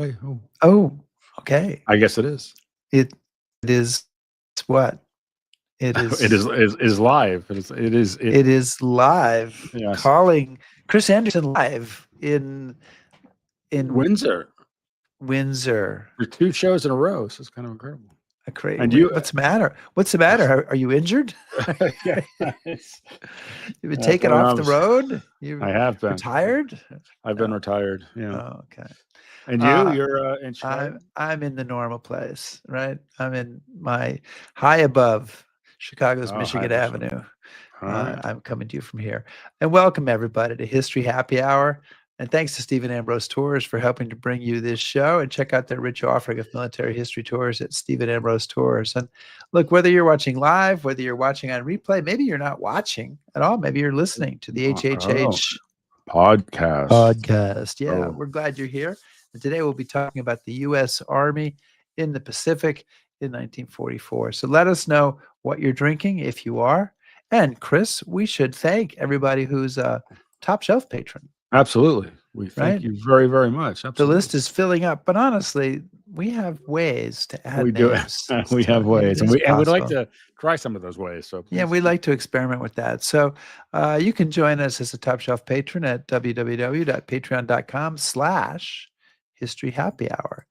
Hey, Oh, okay. I guess it is. It is what? It is. It is live. It is live. Yes. Calling Chris Anderson live in Windsor. Windsor. For 2 shows in a row. So it's kind of incredible. And what's the matter? What's the matter? Are you injured? Yeah, You've been taken off the road? I have been. Retired? I've been retired. Yeah. Oh, okay. And you're in Chicago? I'm in the normal place, right? I'm in my high above Chicago's Michigan Avenue. Right. I'm coming to you from here. And welcome everybody to History Happy Hour. And thanks to Stephen Ambrose Tours for helping to bring you this show. And check out their rich offering of military history tours at Stephen Ambrose Tours. And look, whether you're watching live, whether you're watching on replay, maybe you're not watching at all. Maybe you're listening to the HHH podcast. Yeah, we're glad you're here. And today we'll be talking about the U.S. Army in the Pacific in 1944. So let us know what you're drinking if you are. And Chris, we should thank everybody who's a top shelf patron. Absolutely. We thank you very, very much. Absolutely. The list is filling up, but honestly, we have ways to add names. We have ways, and we'd like to try some of those ways. So yeah, we'd like to experiment with that. So you can join us as a top shelf patron at www.patreon.com/History Happy Hour.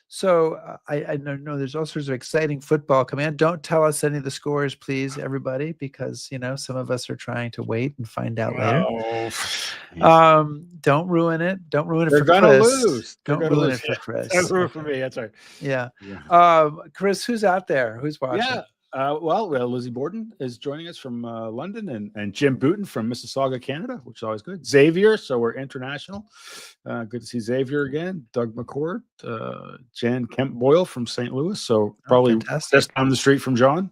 So I know there's all sorts of exciting football coming in. Don't tell us any of the scores, please, everybody, because some of us are trying to wait and find out later. Don't ruin it. Don't ruin it for Chris. They're gonna lose. Don't ruin it for Chris. Don't ruin it for me. That's right. Yeah. Chris, who's out there? Who's watching? Yeah. Lizzie Borden is joining us from London, and Jim Booton from Mississauga, Canada, which is always good. Xavier, so we're international. Good to see Xavier again. Doug McCord, Jan Kemp Boyle from St. Louis, so probably just down the street from John.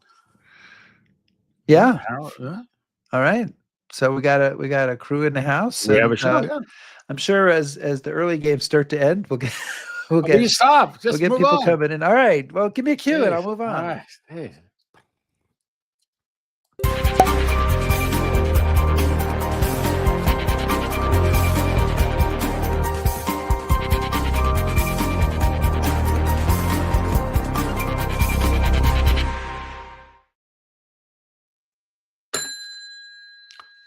Yeah. All right. So we got a crew in the house. We have a show. I'm sure as the early games start to end, we'll get stop. We'll get people coming in. All right. Well, give me a cue and I'll move on. All right. Hey.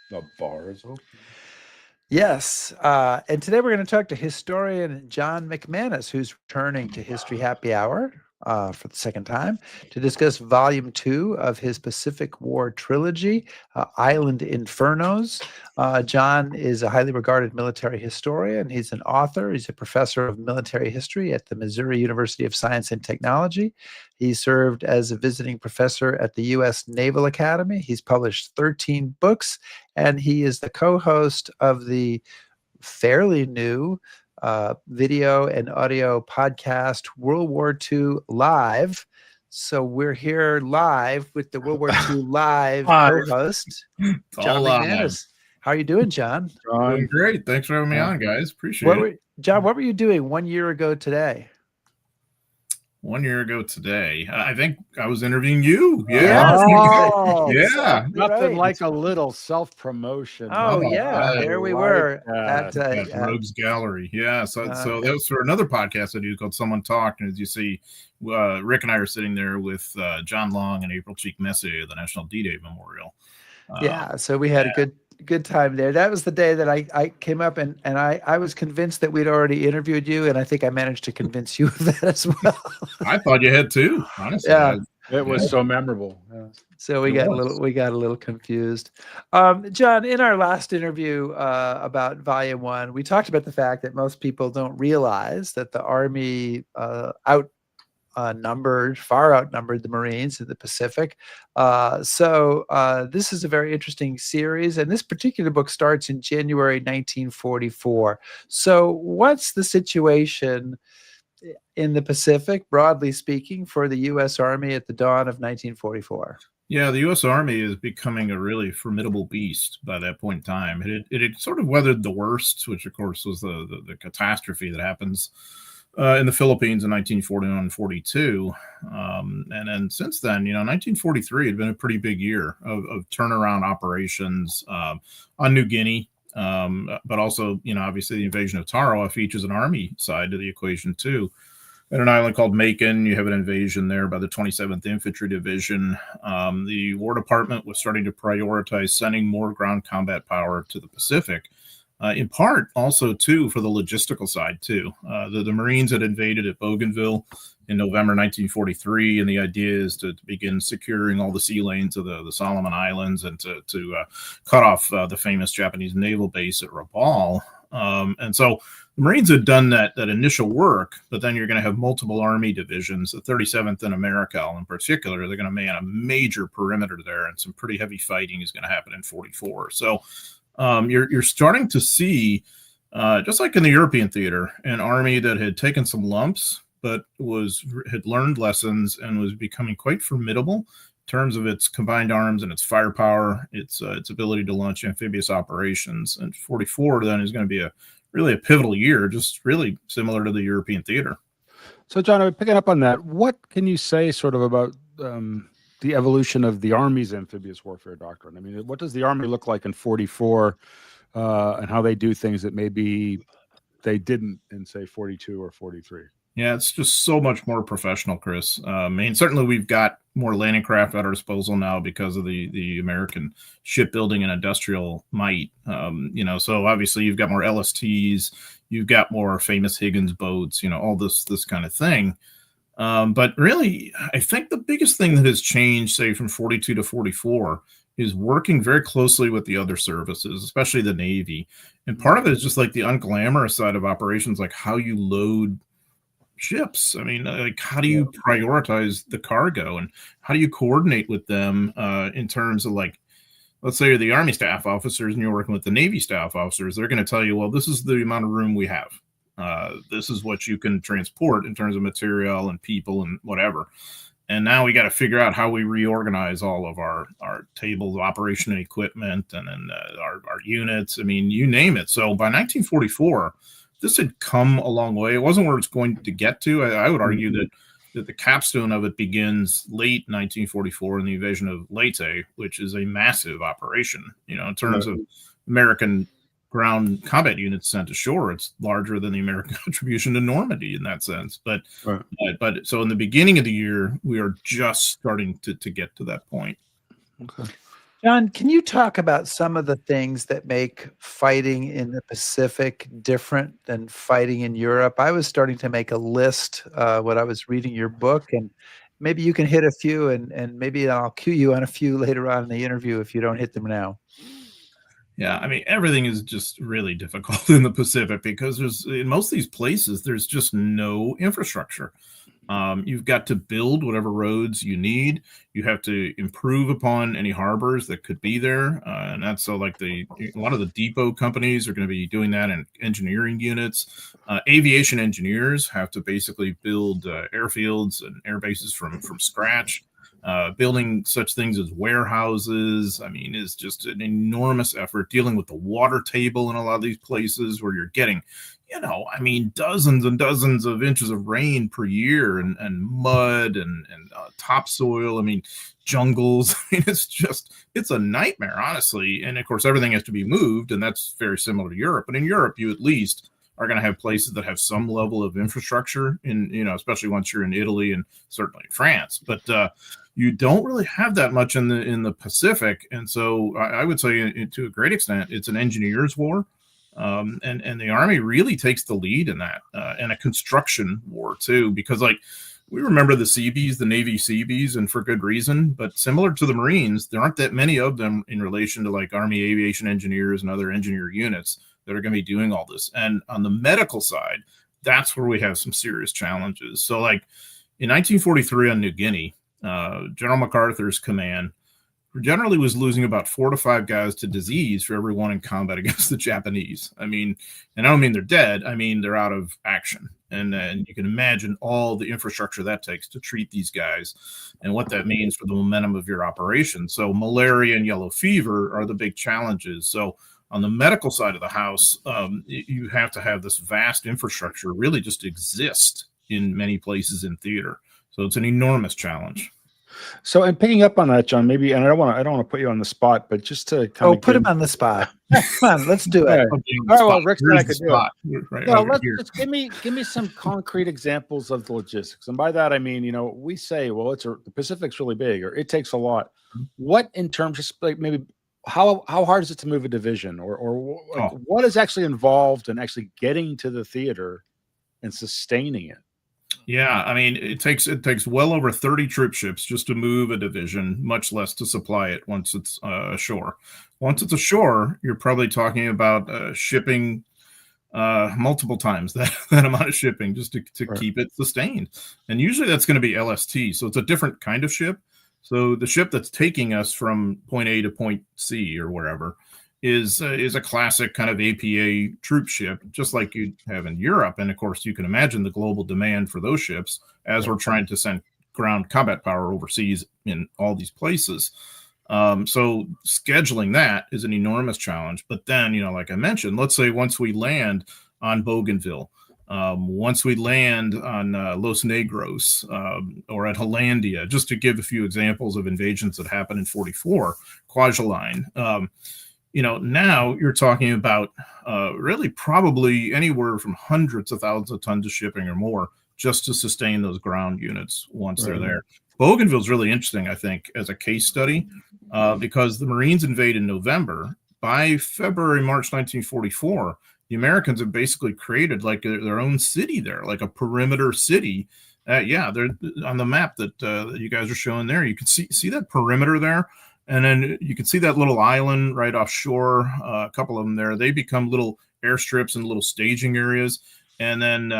The bar is open. Yes. And today we're going to talk to historian John McManus, who's returning to History Happy Hour for the second time to discuss Volume 2 of his Pacific War trilogy, Island Infernos. John is a highly regarded military historian. He's an author. He's a professor of military history at the Missouri University of Science and Technology. He served as a visiting professor at the U.S. Naval Academy. He's published 13 books, and he is the co-host of the fairly new video and audio podcast World War II Live. So we're here live with the World War II Live co-host, John McManus. How are you doing, John? Doing great. Thanks for having me on, guys. Appreciate it. John, what were you doing 1 year ago today? 1 year ago today, I think I was interviewing you. Yeah. Yeah. Nothing like a little self-promotion. Oh, yeah. There we were at Rogues Gallery. Yeah. So that was for another podcast I do called Someone Talked. And as you see, Rick and I are sitting there with John Long and April Cheek Messier at the National D-Day Memorial. So we had a good time there. That was the day that I came up and I was convinced that we'd already interviewed you, and I think I managed to convince you of that as well. I thought you had too, honestly. Yeah. It was so memorable. Yeah. So we got a little confused. John, in our last interview about Volume 1, we talked about the fact that most people don't realize that the Army far outnumbered the Marines in the Pacific. So this is a very interesting series, and this particular book starts in January 1944. So what's the situation in the Pacific, broadly speaking, for the U.S. Army at the dawn of 1944? Yeah, the U.S. Army is becoming a really formidable beast by that point in time. It had sort of weathered the worst, which of course was the catastrophe that happens in the Philippines in 1941-42. And then since then, 1943 had been a pretty big year of turnaround operations on New Guinea. but also, obviously the invasion of Tarawa features an army side to the equation too. At an island called Macon, you have an invasion there by the 27th Infantry Division. The War Department was starting to prioritize sending more ground combat power to the Pacific, in part also, too, for the logistical side, too. The Marines had invaded at Bougainville in November 1943, and the idea is to begin securing all the sea lanes of the Solomon Islands and to cut off the famous Japanese naval base at Rabaul. And so the Marines had done that initial work, but then you're going to have multiple army divisions. The 37th in America, in particular, they're going to man a major perimeter there, and some pretty heavy fighting is going to happen in 44. So you're starting to see, just like in the European theater, an army that had taken some lumps, but had learned lessons and was becoming quite formidable in terms of its combined arms and its firepower, its ability to launch amphibious operations. And 44 then is going to be really a pivotal year, just really similar to the European theater. So, John, I'm picking up on that. What can you say sort of about the evolution of the Army's amphibious warfare doctrine? I mean, what does the Army look like in 44 and how they do things that maybe they didn't in, say, 42 or 43? Yeah, it's just so much more professional, Chris. I mean, certainly we've got more landing craft at our disposal now because of the American shipbuilding and industrial might. So obviously you've got more LSTs, you've got more famous Higgins boats, all this kind of thing. But really, I think the biggest thing that has changed, say, from 42 to 44 is working very closely with the other services, especially the Navy. And part of it is just like the unglamorous side of operations, like how you load ships. I mean, like how do you prioritize the cargo and how do you coordinate with them in terms of, like, let's say you're the Army staff officers and you're working with the Navy staff officers. They're going to tell you, well, this is the amount of room we have. This is what you can transport in terms of material and people and whatever. And now we got to figure out how we reorganize all of our tables of operation and equipment and then our units. I mean, you name it. So by 1944, this had come a long way. It wasn't where it's going to get to. I would argue that the capstone of it begins late 1944 in the invasion of Leyte, which is a massive operation. In terms of American ground combat units sent ashore, it's larger than the American contribution to Normandy in that sense. But so in the beginning of the year, we are just starting to get to that point. Okay. John, can you talk about some of the things that make fighting in the Pacific different than fighting in Europe? I was starting to make a list when I was reading your book, and maybe you can hit a few, and maybe I'll cue you on a few later on in the interview if you don't hit them now. Yeah, I mean, everything is just really difficult in the Pacific because in most of these places, there's just no infrastructure. You've got to build whatever roads you need. You have to improve upon any harbors that could be there. And that's so like a lot of the depot companies are going to be doing that in engineering units. Aviation engineers have to basically build airfields and air bases from scratch. Building such things as warehouses, I mean, is just an enormous effort. Dealing with the water table in a lot of these places where you're getting, dozens and dozens of inches of rain per year and mud and topsoil. I mean, jungles. I mean, it's a nightmare, honestly. And of course, everything has to be moved, and that's very similar to Europe. But in Europe, you at least are going to have places that have some level of infrastructure especially once you're in Italy and certainly France. But you don't really have that much in the Pacific. And so I would say to a great extent, it's an engineer's war. And the Army really takes the lead in that, and a construction war too, because we remember the Seabees, the Navy Seabees, and for good reason, but similar to the Marines, there aren't that many of them in relation to Army aviation engineers and other engineer units that are going to be doing all this. And on the medical side, that's where we have some serious challenges. So in 1943 on New Guinea, General MacArthur's command generally was losing about 4 to 5 guys to disease for every one in combat against the Japanese. I mean, and I don't mean they're dead. I mean, they're out of action. And you can imagine all the infrastructure that takes to treat these guys and what that means for the momentum of your operation. So malaria and yellow fever are the big challenges. So on the medical side of the house, you have to have this vast infrastructure really just exist in many places in theater. So it's an enormous challenge. So, and picking up on that, John, maybe, and I don't want to put you on the spot, but just to kind of put him on the spot. Come on, let's do it. All right, well, Rick said I could do it. Right No, over let's here. just give me some concrete examples of the logistics, and by that I mean, we say, well, the Pacific's really big, or it takes a lot. What in terms of like maybe how hard is it to move a division, or like, what is actually involved in actually getting to the theater and sustaining it? Yeah, I mean, it takes well over 30 troop ships just to move a division, much less to supply it once it's ashore. Once it's ashore, you're probably talking about shipping multiple times that amount of shipping just to Right. keep it sustained. And usually that's going to be LST, so it's a different kind of ship. So the ship that's taking us from point A to point C or wherever is a classic kind of APA troop ship, just like you have in Europe. And of course, you can imagine the global demand for those ships as we're trying to send ground combat power overseas in all these places. So scheduling that is an enormous challenge. But then, like I mentioned, let's say once we land on Bougainville, once we land on Los Negros or at Hollandia, just to give a few examples of invasions that happened in 44, Kwajalein, now you're talking about really probably anywhere from hundreds of thousands of tons of shipping or more just to sustain those ground units once they're there. Bougainville is really interesting, I think, as a case study because the Marines invade in November. By February, March 1944, the Americans have basically created like their own city there, like a perimeter city. They're on the map that you guys are showing there. You can see that perimeter there. And then you can see that little island right offshore, a couple of them there. They become little airstrips and little staging areas. And then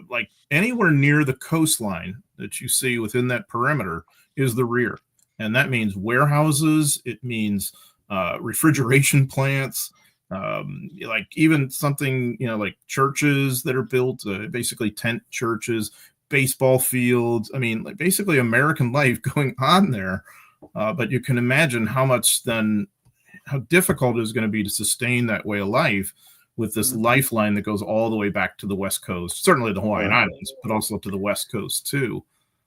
like anywhere near the coastline that you see within that perimeter is the rear. And that means warehouses. It means refrigeration plants, like even something, like churches that are built, basically tent churches, baseball fields. I mean, like basically American life going on there. But you can imagine how difficult it is going to be to sustain that way of life with this lifeline that goes all the way back to the West Coast, certainly the Hawaiian Islands, but also to the West Coast too.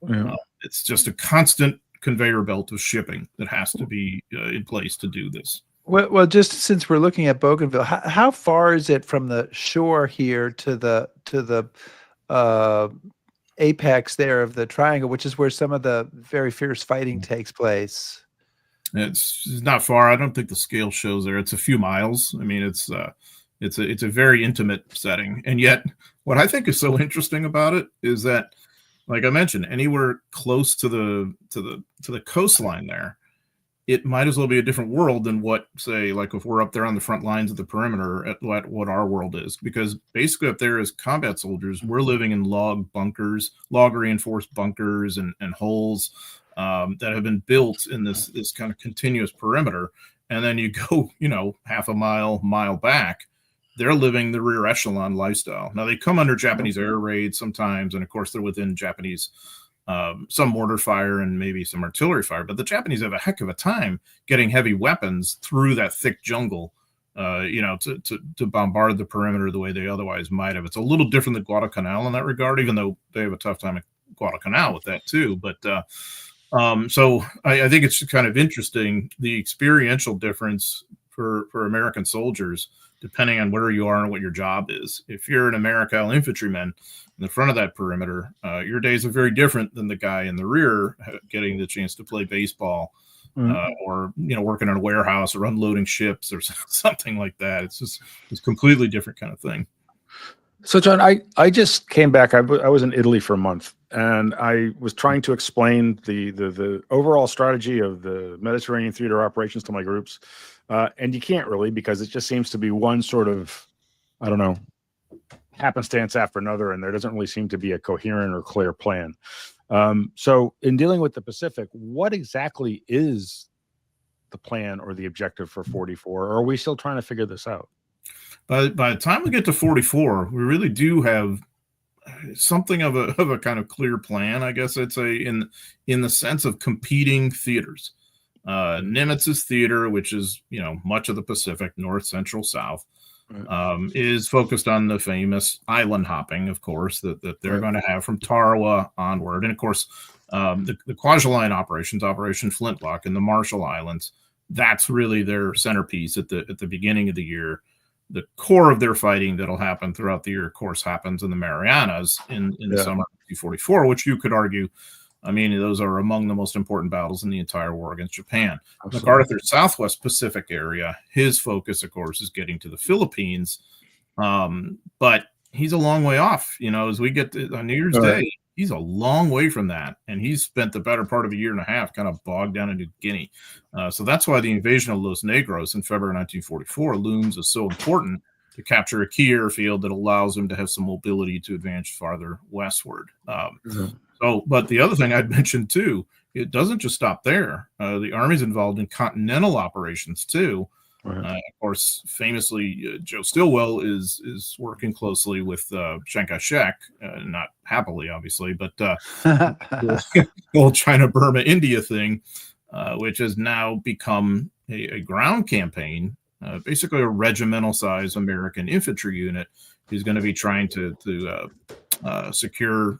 Yeah. It's just a constant conveyor belt of shipping that has to be in place to do this. Well, just since we're looking at Bougainville, how far is it from the shore here to the apex there of the triangle, which is where some of the very fierce fighting takes place? It's not far. I don't think the scale shows there. It's a few miles. I mean, it's a very intimate setting. And yet what I think is so interesting about it is that, like I mentioned, anywhere close to the coastline there, it might as well be a different world than what, say, like if we're up there on the front lines of the perimeter at what our world is. Because basically up there as combat soldiers, we're living in log reinforced bunkers and holes that have been built in this kind of continuous perimeter. And then you go, half a mile back, they're living the rear echelon lifestyle. Now they come under Japanese air raids sometimes. And of course they're within Japanese some mortar fire and maybe some artillery fire, but the Japanese have a heck of a time getting heavy weapons through that thick jungle, to bombard the perimeter the way they otherwise might have. It's a little different than Guadalcanal in that regard, even though they have a tough time at Guadalcanal with that too. But so I think it's kind of interesting, the experiential difference for American soldiers, depending on where you are and what your job is. If you're an American infantryman in the front of that perimeter, your days are very different than the guy in the rear getting the chance to play baseball or working in a warehouse or unloading ships or something like that. It's completely different kind of thing. So, John, I just came back. I was in Italy for a month, and I was trying to explain the overall strategy of the Mediterranean theater operations to my groups. And you can't really, because it just seems to be one sort of, I don't know, happenstance after another, and there doesn't really seem to be a coherent or clear plan. So in dealing with the Pacific, what exactly is the plan or the objective for 44? Or are we still trying to figure this out? By the time we get to 44, we really do have something of a kind of clear plan, I guess I'd say, in the sense of competing theaters. Nimitz's theater, which is, much of the Pacific, north, central, south, is focused on the famous island hopping, of course, that they're going to have from Tarawa onward. And of course, The Kwajalein operations, Operation Flintlock in the Marshall Islands, that's really their centerpiece at the beginning of the year. The core of their fighting that'll happen throughout the year, of course, happens in the Marianas in the summer of 1944, which you could argue, I mean, those are among the most important battles in the entire war against Japan. Absolutely. MacArthur's Southwest Pacific area, his focus, of course, is getting to the Philippines. But he's a long way off, as we get to on New Year's Day. He's a long way from that, and he's spent the better part of a year and a half kind of bogged down in New Guinea. So that's why the invasion of Los Negros in February 1944 looms as so important to capture a key airfield that allows him to have some mobility to advance farther westward. But the other thing I'd mentioned too, it doesn't just stop there. The Army's involved in continental operations too. Of course, famously, Joe Stilwell is working closely with Chiang Kai-shek, not happily, obviously, but the whole China-Burma India thing, which has now become a ground campaign, basically a regimental-size American infantry unit is going to be trying to secure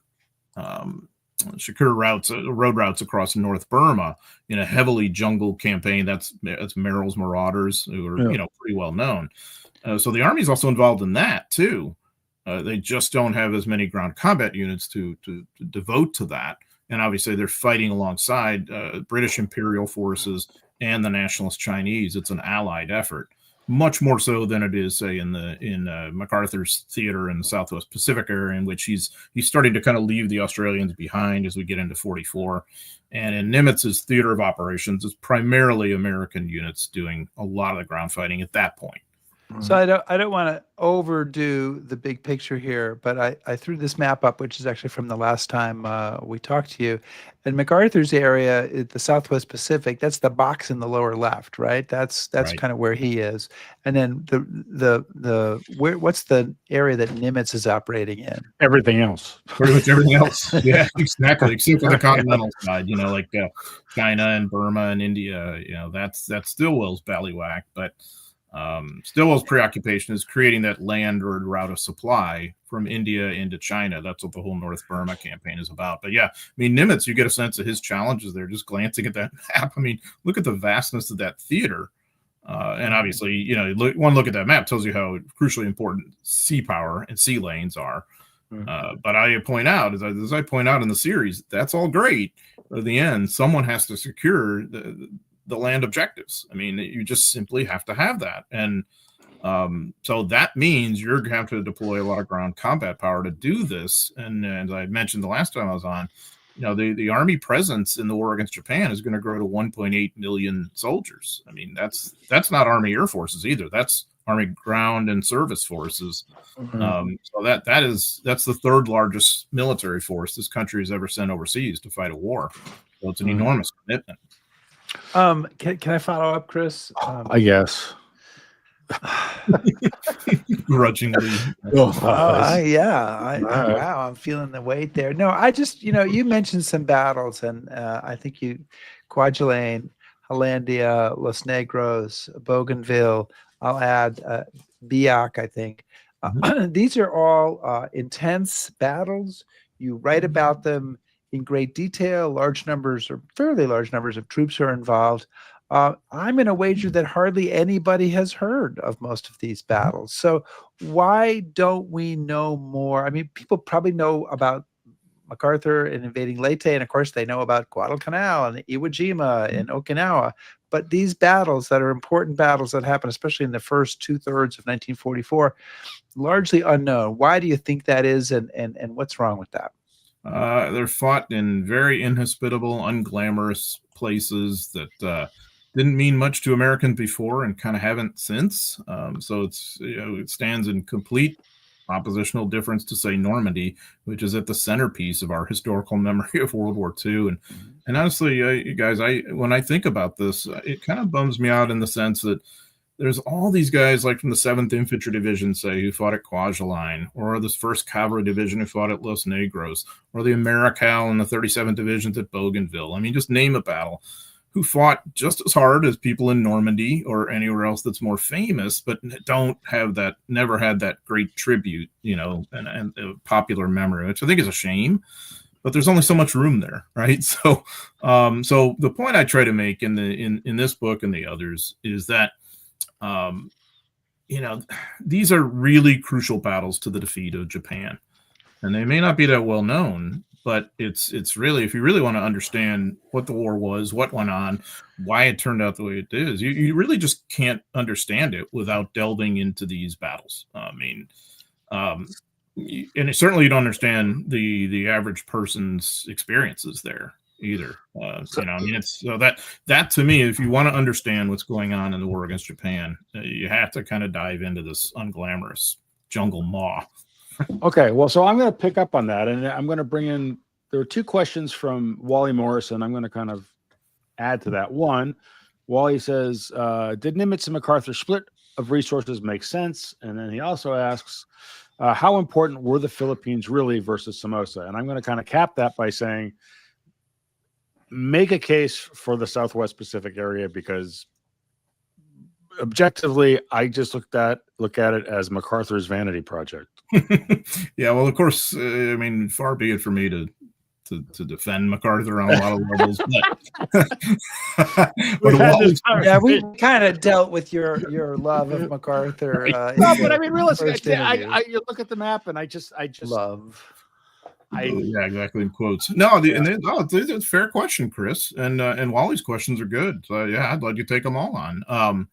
road routes across North Burma in a heavily jungle campaign. That's Merrill's Marauders, who are pretty well known. So the Army's also involved in that too. They just don't have as many ground combat units to devote to that. And obviously they're fighting alongside British Imperial forces and the Nationalist Chinese. It's an allied effort, much more so than it is, say, in MacArthur's theater in the Southwest Pacific area, in which he's starting to kind of leave the Australians behind as we get into 44. And in Nimitz's theater of operations, it's primarily American units doing a lot of the ground fighting at that point. So I don't want to overdo the big picture here, but I threw this map up, which is actually from the last time we talked to you. And MacArthur's area, the Southwest Pacific, that's the box in the lower left, right? That's Right. kind of where he is. And then what's the area that Nimitz is operating in? Everything else. Pretty much everything else. Yeah, exactly. Except for the continental side, like China and Burma and India, that's Stilwell's ballywhack. But Stilwell's preoccupation is creating that landward route of supply from India into China. That's what the whole North Burma campaign is about. But yeah, I mean, Nimitz, you get a sense of his challenges there just glancing at that map. I mean, look at the vastness of that theater. And obviously, one look at that map tells you how crucially important sea power and sea lanes are. But I point out, as I point out in the series, that's all great. But at the end, someone has to secure the land objectives. I mean, you just simply have to have that. And so that means you're going to have to deploy a lot of ground combat power to do this. And as I mentioned the last time I was on, the Army presence in the war against Japan is going to grow to 1.8 million soldiers. I mean, that's not Army Air Forces either. That's Army ground and service forces. So that's the third largest military force this country has ever sent overseas to fight a war. So it's an enormous commitment. Can I follow up, Chris? I guess. Grudgingly. Wow, I'm feeling the weight there. No, I just, you mentioned some battles, and I think Kwajalein, Hollandia, Los Negros, Bougainville, I'll add Biak, I think. These are all intense battles. You write about them in great detail. Fairly large numbers of troops are involved. I'm going to wager that hardly anybody has heard of most of these battles. So why don't we know more? I mean, people probably know about MacArthur and invading Leyte, and of course they know about Guadalcanal and Iwo Jima and Okinawa. But these battles that are important battles that happen, especially in the first 2/3 of 1944, largely unknown. Why do you think that is, and what's wrong with that? They're fought in very inhospitable, unglamorous places that didn't mean much to Americans before and kind of haven't since. So it stands in complete oppositional difference to, say, Normandy, which is at the centerpiece of our historical memory of World War II. And honestly, you guys, when I think about this, it kind of bums me out in the sense that there's all these guys like from the 7th Infantry Division, say, who fought at Kwajalein, or this 1st Cavalry Division who fought at Los Negros, or the Americal and the 37th Divisions at Bougainville. I mean, just name a battle, who fought just as hard as people in Normandy or anywhere else that's more famous, but never had that great tribute, and popular memory, which I think is a shame. but there's only so much room there, right? So, so the point I try to make in this book and the others is that, these are really crucial battles to the defeat of Japan, and they may not be that well known, but it's really, if you really want to understand what the war was, what went on, why it turned out the way it is, you really just can't understand it without delving into these battles. I mean, and certainly you don't understand the average person's experiences there either. It's so that to me, if you want to understand what's going on in the war against Japan, you have to kind of dive into this unglamorous jungle maw. Okay, well, so I'm going to pick up on that, and I'm going to bring in. There were two questions from Wally Morrison. I'm going to kind of add to that. One, Wally says, "Did Nimitz and MacArthur split of resources make sense?" And then he also asks, "How important were the Philippines really versus Somoza?" And I'm going to kind of cap that by saying, make a case for the Southwest Pacific area, because objectively, I just look at it as MacArthur's vanity project. Yeah, well, of course, I mean, far be it for me to defend MacArthur on a lot of levels, but we kind of dealt with your love of MacArthur. No, but I mean, realistically, I you look at the map, and I just love. Yeah, exactly. In quotes. No, it's a fair question, Chris, and Wally's questions are good. So yeah, I'd like to take them all on.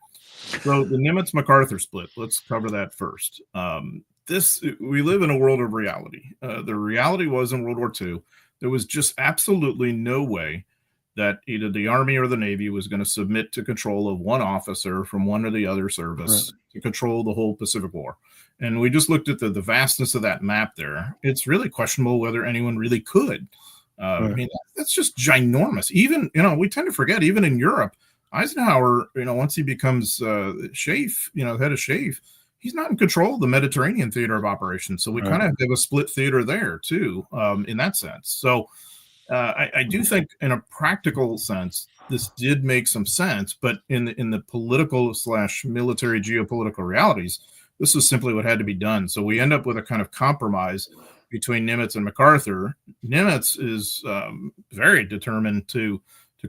So the Nimitz-MacArthur split. Let's cover that first. We live in a world of reality. The reality was in World War II, there was just absolutely no way that either the Army or the Navy was going to submit to control of one officer from one or the other service to control the whole Pacific War. And we just looked at the vastness of that map there. It's really questionable whether anyone really could. I mean, that's just ginormous. Even, we tend to forget, even in Europe, Eisenhower, once he becomes SHAEF, head of SHAEF, he's not in control of the Mediterranean theater of operations. So we kind of have a split theater there too, in that sense. So I do think in a practical sense, this did make some sense, but in the political / military geopolitical realities, this is simply what had to be done. So we end up with a kind of compromise between Nimitz and MacArthur. Nimitz is very determined to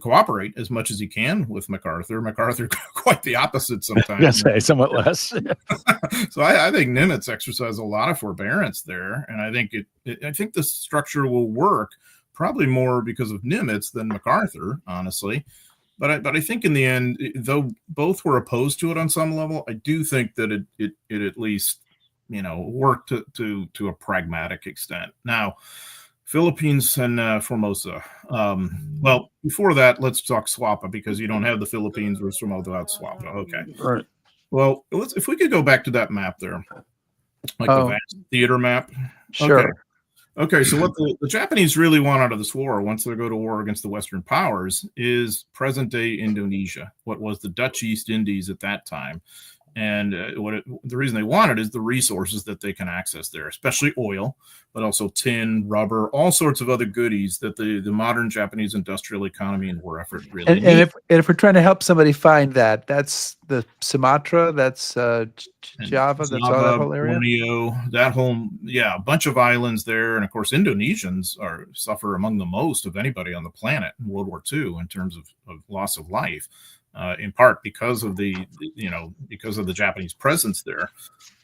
cooperate as much as he can with MacArthur. MacArthur quite the opposite sometimes. Yes, somewhat less. So I think Nimitz exercised a lot of forbearance there, and I think I think the structure will work probably more because of Nimitz than MacArthur, honestly. But I think in the end, though both were opposed to it on some level, I do think that it at least worked to a pragmatic extent. Now, Philippines and Formosa. Well, before that, let's talk SWAPA, because you don't have the Philippines or Formosa without SWAPA. Okay. Right. Well, if we could go back to that map there, like the vast theater map. Sure. Okay, so what the Japanese really want out of this war, once they go to war against the Western powers, is present-day Indonesia, what was the Dutch East Indies at that time. And the reason they want it is the resources that they can access there, especially oil, but also tin, rubber, all sorts of other goodies that the modern Japanese industrial economy and war effort really need. And if we're trying to help somebody find that, that's the Sumatra, that's Java, that's all that whole area? Borneo, that whole, a bunch of islands there. And of course, Indonesians suffer among the most of anybody on the planet in World War II in terms of loss of life. In part because of the Japanese presence there.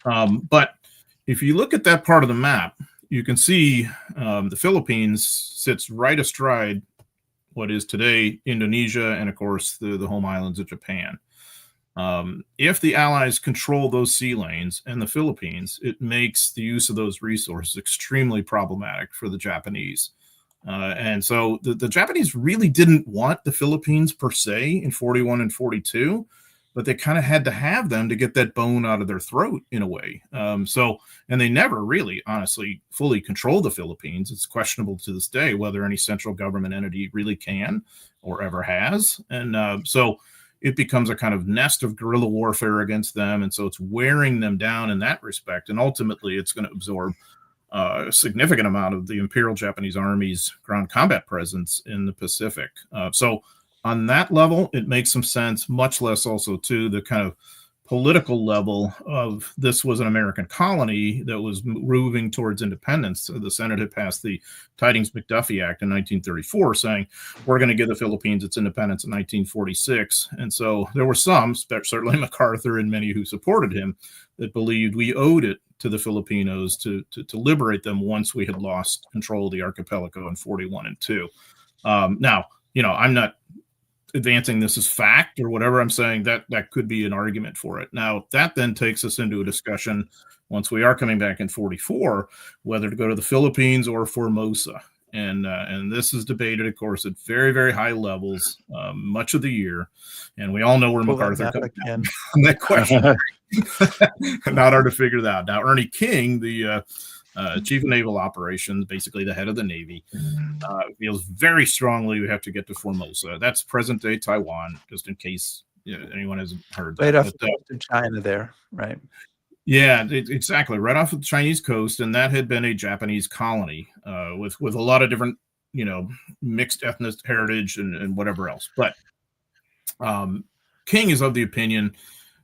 But if you look at that part of the map, you can see the Philippines sits right astride what is today Indonesia and, of course, the home islands of Japan. If the Allies control those sea lanes and the Philippines, it makes the use of those resources extremely problematic for the Japanese. And so the Japanese really didn't want the Philippines per se in 41 and 42, but they kind of had to have them to get that bone out of their throat in a way. And they never really, honestly, fully control the Philippines. It's questionable to this day whether any central government entity really can or ever has. And so it becomes a kind of nest of guerrilla warfare against them. And so it's wearing them down in that respect. And ultimately, it's going to absorb a significant amount of the Imperial Japanese Army's ground combat presence in the Pacific. So on that level, it makes some sense, much less also to the kind of political level of this was an American colony that was moving towards independence. So the Senate had passed the Tidings-McDuffie Act in 1934 saying, we're going to give the Philippines its independence in 1946. And so there were some, certainly MacArthur and many who supported him, that believed we owed it to the Filipinos to liberate them once we had lost control of the archipelago in 41 and 2. Now, I'm not advancing this as fact or whatever. I'm saying that could be an argument for it. Now, that then takes us into a discussion once we are coming back in 44, whether to go to the Philippines or Formosa. And this is debated, of course, at very, very high levels much of the year. And we all know where MacArthur comes down on that question. Not hard to figure that out. Now, Ernie King, the Chief of Naval Operations, basically the head of the Navy, feels very strongly we have to get to Formosa. That's present-day Taiwan, just in case anyone hasn't heard that. Right off the coast of China there, right? Yeah, exactly. Right off of the Chinese coast, and that had been a Japanese colony with a lot of different, mixed ethnic heritage and whatever else. But King is of the opinion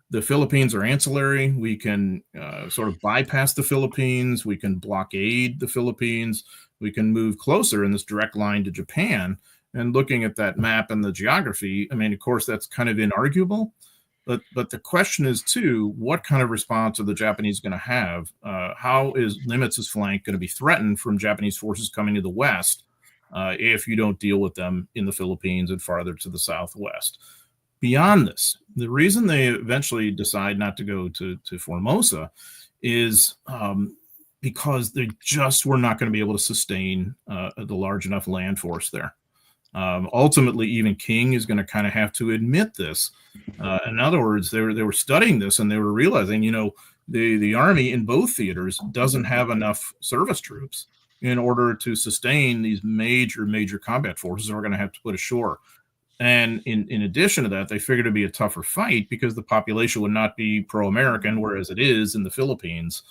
the Philippines are ancillary. We can sort of bypass the Philippines. We can blockade the Philippines. We can move closer in this direct line to Japan. And looking at that map and the geography, I mean, of course, that's kind of inarguable. But the question is, too, what kind of response are the Japanese going to have? How is Nimitz' flank going to be threatened from Japanese forces coming to the west if you don't deal with them in the Philippines and farther to the southwest? Beyond this, the reason they eventually decide not to go to Formosa is because they just were not going to be able to sustain the large enough land force there. Ultimately, even King is going to kind of have to admit this. In other words, they were studying this and they were realizing, the Army in both theaters doesn't have enough service troops in order to sustain these major combat forces that we're going to have to put ashore. And in addition to that, they figured it'd be a tougher fight because the population would not be pro-American, whereas it is in the Philippines.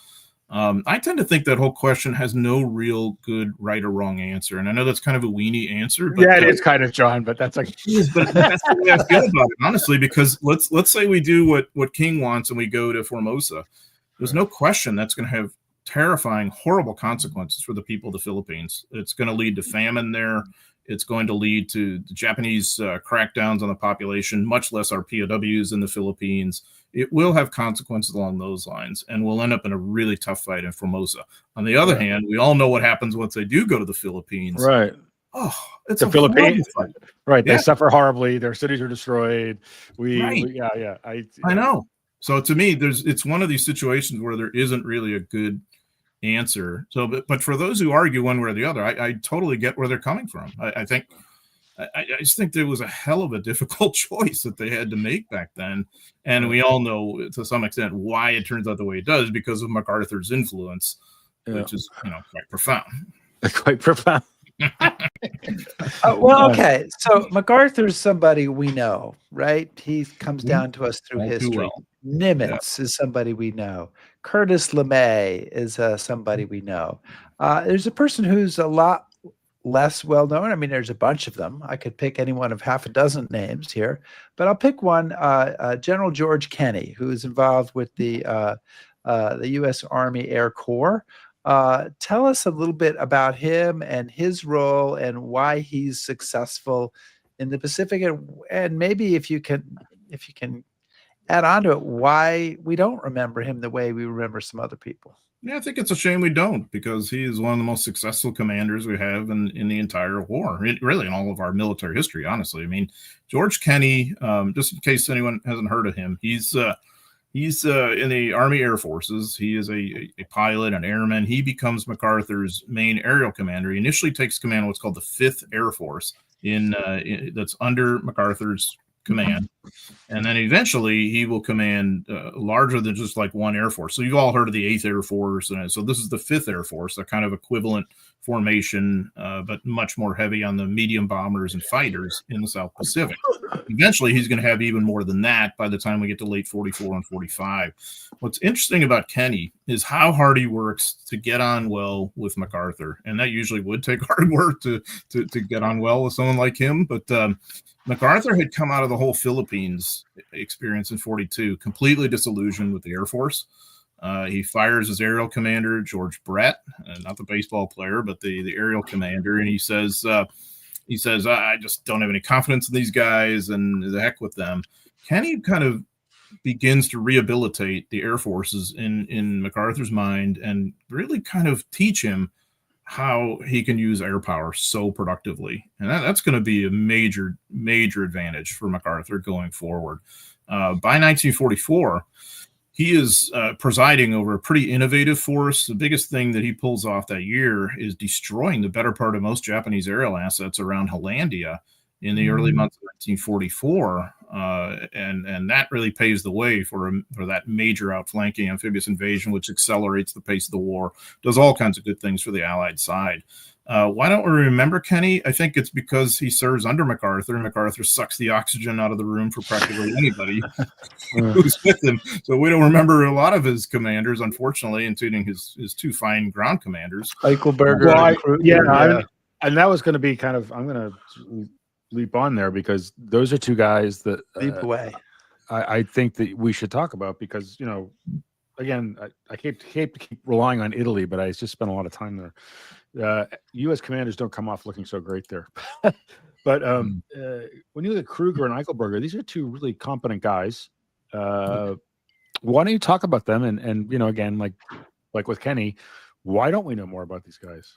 I tend to think that whole question has no real good right or wrong answer. And I know that's kind of a weenie answer. But, yeah, it is kind of, John, but that's like... but that's the way I feel about it, honestly, because let's say we do what King wants and we go to Formosa. There's no question that's going to have terrifying, horrible consequences for the people of the Philippines. It's going to lead to famine there. It's going to lead to the Japanese crackdowns on the population, much less our POWs in the Philippines. It will have consequences along those lines, and we'll end up in a really tough fight in Formosa. On the other hand, we all know what happens once they do go to the Philippines. Right. Oh, it's the Philippines. Right. Yeah. They suffer horribly. Their cities are destroyed. I know. So to me, it's one of these situations where there isn't really a good answer. So, but for those who argue one way or the other, I totally get where they're coming from. I just think there was a hell of a difficult choice that they had to make back then. And we all know to some extent why it turns out the way it does because of MacArthur's influence, which is, quite profound. Quite profound. Well, okay. So MacArthur's somebody we know, right? He comes down to us through history. Well. Nimitz is somebody we know. Curtis LeMay is somebody we know. There's a person who's a lot less well known. I mean, there's a bunch of them. I could pick any one of half a dozen names here, but I'll pick one. General George Kenney, who is involved with the U.S. Army Air Corps. Tell us a little bit about him and his role and why he's successful in the Pacific, and maybe if you can add on to it, why we don't remember him the way we remember some other people. Yeah, I think it's a shame we don't, because he is one of the most successful commanders we have in the entire war, really in all of our military history, honestly. I mean, George Kenney, just in case anyone hasn't heard of him, he's in the Army Air Forces. He is a pilot, an airman. He becomes MacArthur's main aerial commander. He initially takes command of what's called the 5th Air Force that's under MacArthur's command, and then eventually he will command larger than just like one Air Force. So you've all heard of the 8th Air Force, and so this is the 5th Air Force, a kind of equivalent formation, but much more heavy on the medium bombers and fighters in the South Pacific. Eventually he's going to have even more than that by the time we get to late 44 and 45. What's interesting about Kenney is how hard he works to get on well with MacArthur, and that usually would take hard work to get on well with someone like him, but MacArthur had come out of the whole Philippines Philippines experience in 42, completely disillusioned with the Air Force. He fires his aerial commander, George Brett, not the baseball player, but the aerial commander, and he says, I just don't have any confidence in these guys, and the heck with them. Kenny kind of begins to rehabilitate the Air Forces in MacArthur's mind and really kind of teach him how he can use air power so productively. And that's going to be a major, major advantage for MacArthur going forward. By 1944, he is presiding over a pretty innovative force. The biggest thing that he pulls off that year is destroying the better part of most Japanese aerial assets around Hollandia in the early months of 1944. And that really paves the way for that major outflanking amphibious invasion, which accelerates the pace of the war, does all kinds of good things for the Allied side. Why don't we remember Kenny? I think it's because he serves under MacArthur, and MacArthur sucks the oxygen out of the room for practically anybody who's with him. So we don't remember a lot of his commanders, unfortunately, including his two fine ground commanders. Eichelberger. And that was going to be kind of, I'm going to leap on there because those are two guys that leap away. I think that we should talk about because, again, I hate to keep relying on Italy, but I just spent a lot of time there. U.S. commanders don't come off looking so great there. But when you look at Kruger and Eichelberger, these are two really competent guys. Why don't you talk about them? And again, like with Kenny, why don't we know more about these guys?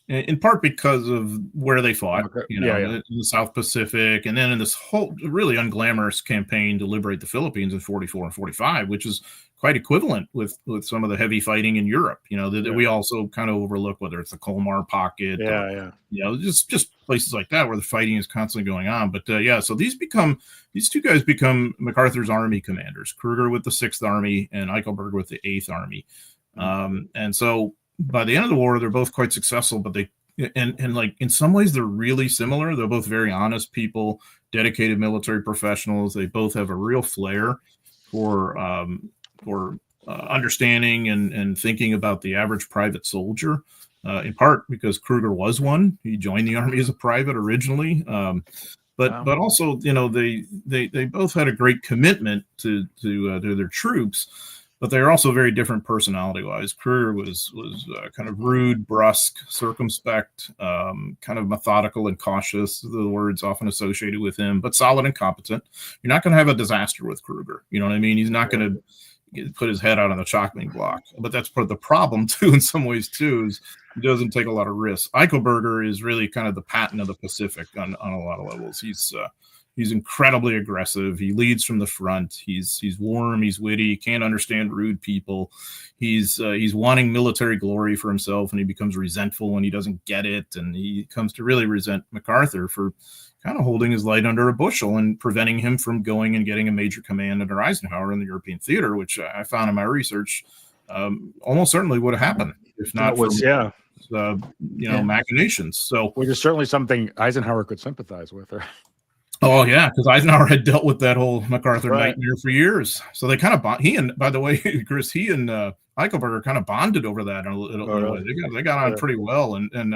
In part because of where they fought, in the South Pacific, and then in this whole really unglamorous campaign to liberate the Philippines in 44 and 45, which is quite equivalent with some of the heavy fighting in Europe, that we also kind of overlook, whether it's the Colmar Pocket, just places like that where the fighting is constantly going on. But so these two guys become MacArthur's army commanders, Kruger with the 6th Army and Eichelberger with the 8th Army. And so by the end of the war, they're both quite successful, but in some ways they're really similar. They're both very honest people, dedicated military professionals. They both have a real flair for understanding and thinking about the average private soldier, in part because Kruger was one. He joined the Army as a private originally. But also, they both had a great commitment to their troops. But they're also very different personality-wise. Kruger was kind of rude, brusque, circumspect, kind of methodical and cautious, the words often associated with him, but solid and competent. You're not going to have a disaster with Kruger. You know what I mean? He's not going to put his head out on the chopping block. But that's part of the problem, too, in some ways, too, is he doesn't take a lot of risks. Eichelberger is really kind of the Patton of the Pacific on a lot of levels. He's incredibly aggressive. He leads from the front. He's warm. He's witty. Can't understand rude people. He's wanting military glory for himself, and he becomes resentful when he doesn't get it. And he comes to really resent MacArthur for kind of holding his light under a bushel and preventing him from going and getting a major command under Eisenhower in the European theater, which I found in my research almost certainly would have happened if not machinations. So, which is certainly something Eisenhower could sympathize with. Oh yeah, because Eisenhower had dealt with that whole MacArthur nightmare for years. So they kind of by the way, Chris, he and Eichelberger kind of bonded over that in a little way. They got on pretty well, and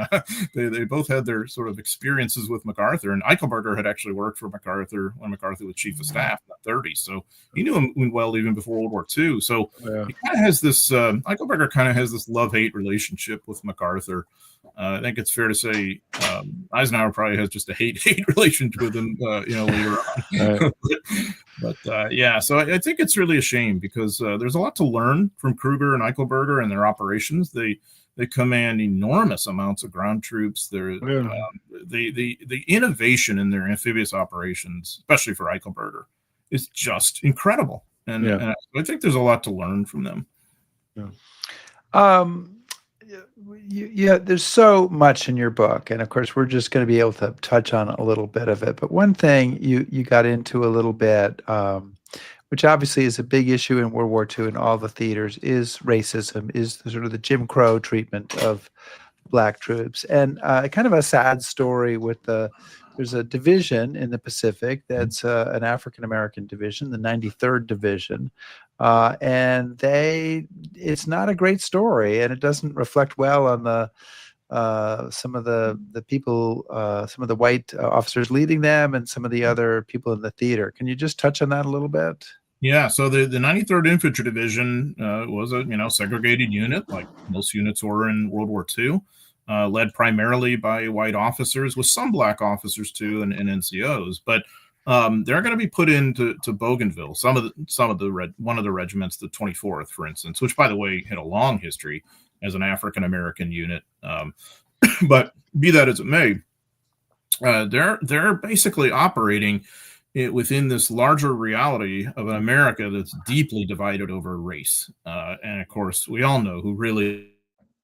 they both had their sort of experiences with MacArthur. And Eichelberger had actually worked for MacArthur when MacArthur was chief of staff in the 30s, so he knew him well even before World War II. So he kind of has this Eichelberger kind of has this love-hate relationship with MacArthur. I think it's fair to say Eisenhower probably has just a hate relationship with him, later on. But so I think it's really a shame because there's a lot to learn from Kruger and Eichelberger and their operations. They command enormous amounts of ground troops. The innovation in their amphibious operations, especially for Eichelberger, is just incredible. And I think there's a lot to learn from them. There's so much in your book, and of course we're just going to be able to touch on a little bit of it. But one thing you got into a little bit, which obviously is a big issue in World War II in all the theaters, is racism, is sort of the Jim Crow treatment of Black troops, and kind of a sad story with there's a division in the Pacific that's an African-American division, the 93rd Division, and it's not a great story, and it doesn't reflect well on the some of the people, some of the white officers leading them, and some of the other people in the theater. Can you just touch on that a little bit? Yeah, so the 93rd Infantry Division was a segregated unit, like most units were in World War II, led primarily by white officers, with some black officers too, and NCOs. But they're going to be put into Bougainville. One of the regiments, the 24th, for instance, which by the way had a long history as an African American unit. But be that as it may, they're basically operating within this larger reality of an America that's deeply divided over race. And of course, we all know who really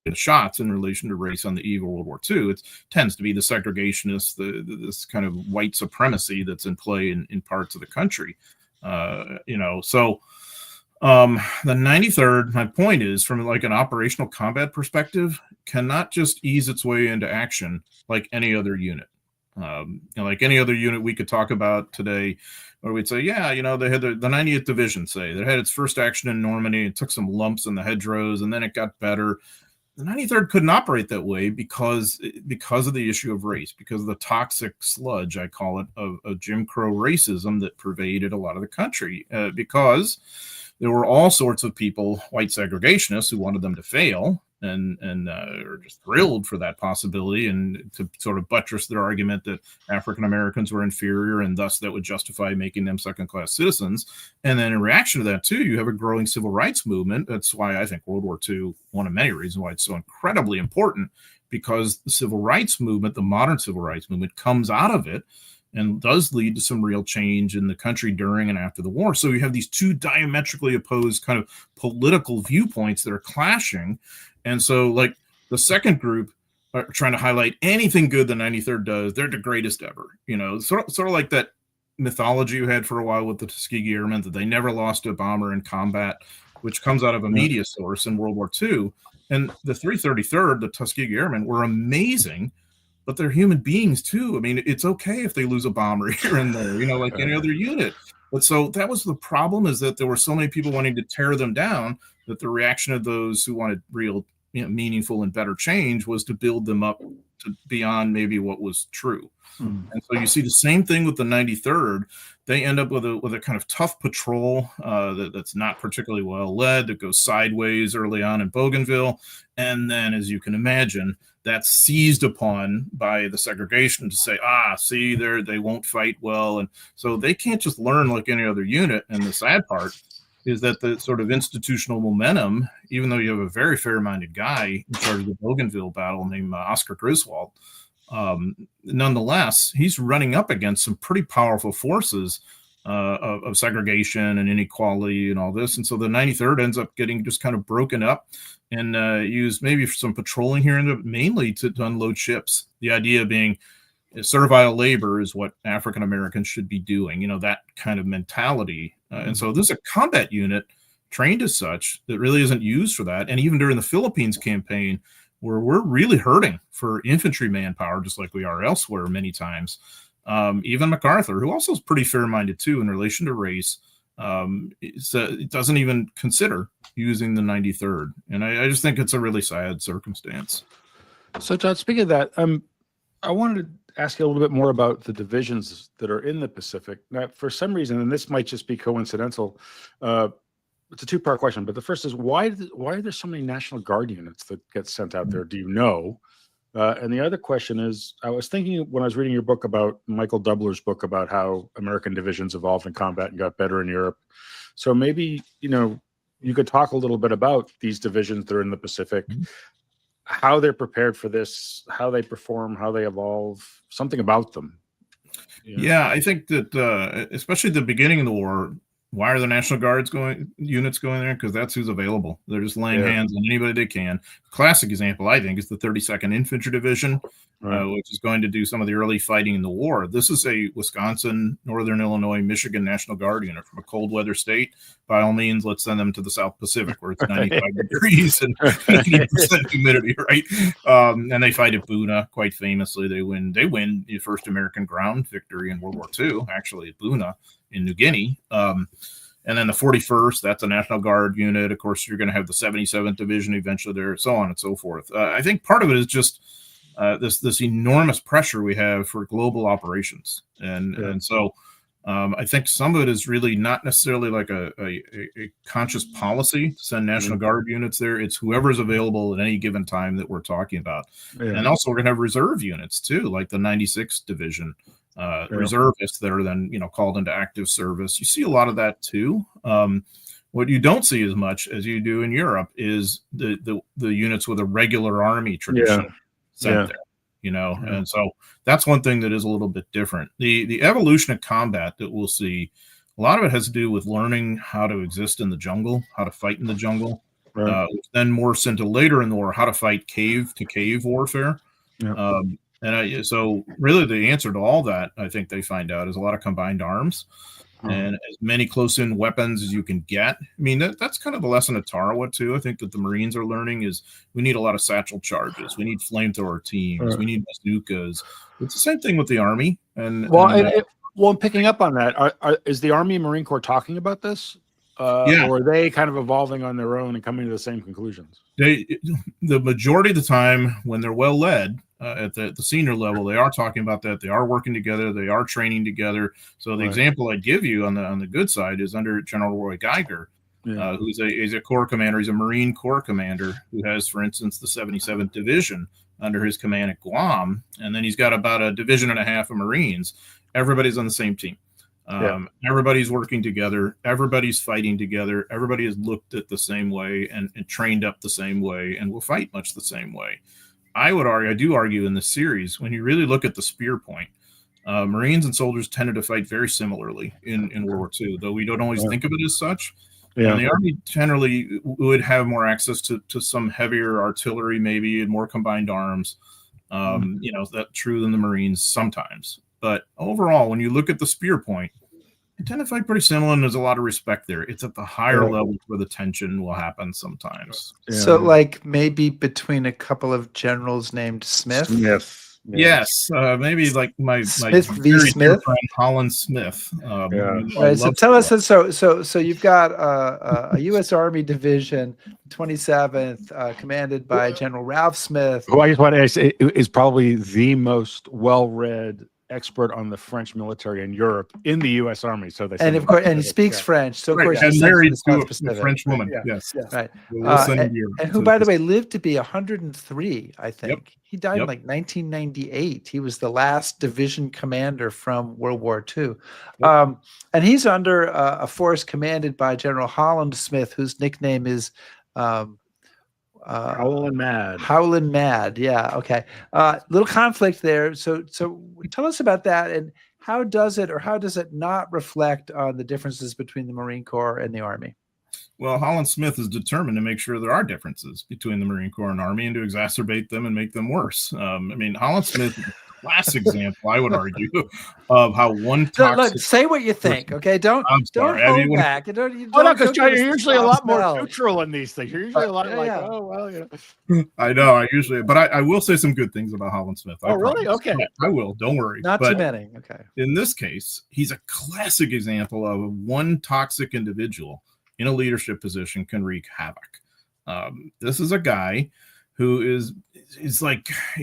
get shots in relation to race on the eve of World War II. It tends to be the segregationists, this kind of white supremacy that's in play in parts of the country. So the 93rd, my point is, from like an operational combat perspective, cannot just ease its way into action like any other unit. Like any other unit we could talk about today, where we'd say, they had the 90th Division, say, that had its first action in Normandy. It took some lumps in the hedgerows, and then it got better. The 93rd couldn't operate that way because of the issue of race, because of the toxic sludge, I call it, of Jim Crow racism that pervaded a lot of the country, because there were all sorts of people, white segregationists, who wanted them to fail, and are just thrilled for that possibility, and to sort of buttress their argument that African Americans were inferior, and thus that would justify making them second-class citizens. And then in reaction to that too, you have a growing civil rights movement. That's why I think World War II, one of many reasons why it's so incredibly important, because the civil rights movement, the modern civil rights movement, comes out of it and does lead to some real change in the country during and after the war. So you have these two diametrically opposed kind of political viewpoints that are clashing. And so, like, the second group are trying to highlight anything good the 93rd does. They're the greatest ever. Sort of like that mythology you had for a while with the Tuskegee Airmen, that they never lost a bomber in combat, which comes out of a media source in World War II. And the 333rd, the Tuskegee Airmen, were amazing, but they're human beings too. I mean, it's okay if they lose a bomber here and there, like any other unit. But so that was the problem, is that there were so many people wanting to tear them down, that the reaction of those who wanted real, meaningful and better change was to build them up to beyond maybe what was true. And so you see the same thing with the 93rd. They end up with a kind of tough patrol that's not particularly well led, that goes sideways early on in Bougainville. And then, as you can imagine, that's seized upon by the segregation to say, see, they won't fight well. And so they can't just learn like any other unit. And the sad part is that the sort of institutional momentum, even though you have a very fair-minded guy in charge of the Bougainville battle named Oscar Griswold, nonetheless, he's running up against some pretty powerful forces of segregation and inequality and all this. And so the 93rd ends up getting just kind of broken up and used maybe for some patrolling here, and mainly to unload ships. The idea being servile labor is what African Americans should be doing, that kind of mentality. And so this is a combat unit trained as such that really isn't used for that. And even during the Philippines campaign, where we're really hurting for infantry manpower, just like we are elsewhere many times, even MacArthur, who also is pretty fair-minded too in relation to race, it doesn't even consider using the 93rd. And I just think it's a really sad circumstance. So, John, speaking of that, I wanted to ask you a little bit more about the divisions that are in the Pacific. Now, for some reason, and this might just be coincidental, it's a two-part question, but the first is, why are there so many National Guard units that get sent out there? Do you know? And the other question is, I was thinking when I was reading your book about Michael Doubler's book about how American divisions evolved in combat and got better in Europe. So maybe, you could talk a little bit about these divisions that are in the Pacific, how they're prepared for this, how they perform, how they evolve, something about them. Yeah, I think that especially at the beginning of the war, why are the National Guards units going there? Because that's who's available. They're just laying hands on anybody they can. Classic example, I think, is the 32nd Infantry Division, which is going to do some of the early fighting in the war. This is a Wisconsin, Northern Illinois, Michigan National Guard unit from a cold weather state. By all means, let's send them to the South Pacific where it's 95 degrees and 80% humidity, right? And they fight at Buna quite famously. They win the first American ground victory in World War II, actually at Buna in New Guinea. And then the 41st, that's a National Guard unit. Of course, you're going to have the 77th Division eventually there, so on and so forth. I think part of it is just this enormous pressure we have for global operations, and so I think some of it is really not necessarily like a conscious policy to send National Guard units there. It's whoever's available at any given time that we're talking about, and also we're going to have reserve units too, like the 96th Division. Reservists that are then called into active service. You see a lot of that too. What you don't see as much as you do in Europe is the units with a regular army tradition sent there. And so that's one thing that is a little bit different. The evolution of combat that we'll see, a lot of it has to do with learning how to exist in the jungle, how to fight in the jungle. Which then morphs into later in the war how to fight cave to cave warfare. So really the answer to all that, I think they find out, is a lot of combined arms and as many close-in weapons as you can get. I mean, that's kind of the lesson of Tarawa, too. I think that the Marines are learning is we need a lot of satchel charges. We need flamethrower teams. We need bazookas. It's the same thing with the Army. Well, picking up on that, is the Army and Marine Corps talking about this? Or are they kind of evolving on their own and coming to the same conclusions? The majority of the time, when they're well led at the senior level, they are talking about that. They are working together. They are training together. So the example I give you on the good side is under General Roy Geiger, who's a Corps commander. He's a Marine Corps commander who has, for instance, the 77th Division under his command at Guam, and then he's got about a division and a half of Marines. Everybody's on the same team. Everybody's working together. Everybody's fighting together. Everybody is looked at the same way and trained up the same way and will fight much the same way. I do argue in this series, when you really look at the spear point, Marines and soldiers tended to fight very similarly in World War II, though we don't always think of it as such. And the Army generally would have more access to some heavier artillery, maybe, and more combined arms. That's true than the Marines sometimes. But overall, when you look at the spear point, they tend to fight pretty similar, and there's a lot of respect there. It's at the higher levels where the tension will happen sometimes. So, like maybe between a couple of generals named Smith. Yes, maybe like my Smith v. very Smith, dear friend Holland Smith. Right. So tell us. So you've got a U.S. Army division, 27th, commanded by General Ralph Smith, who I just want to say is probably the most well-read expert on the French military in Europe in the U.S. Army. So and of course, and he speaks French. So of course, and he's married to a French woman. Yes. Right. And who, by the way, lived to be 103. I think he died in like 1998. He was the last division commander from World War II, and he's under a force commanded by General Holland Smith, whose nickname is. Howlin' Mad. Howlin' Mad. Yeah. Okay. Little conflict there. So tell us about that, and how does it not reflect on the differences between the Marine Corps and the Army? Well, Holland Smith is determined to make sure there are differences between the Marine Corps and Army and to exacerbate them and make them worse. Holland Smith is a classic example, I would argue, of how one toxic... Look, say what you think, okay? Don't hold back. Because you're usually a lot more neutral in these things. You're usually a lot I know, I will say some good things about Holland Smith. Really? Okay. Yeah, I will, don't worry. Not too many, okay. In this case, he's a classic example of one toxic individual in a leadership position can wreak havoc. This is a guy who is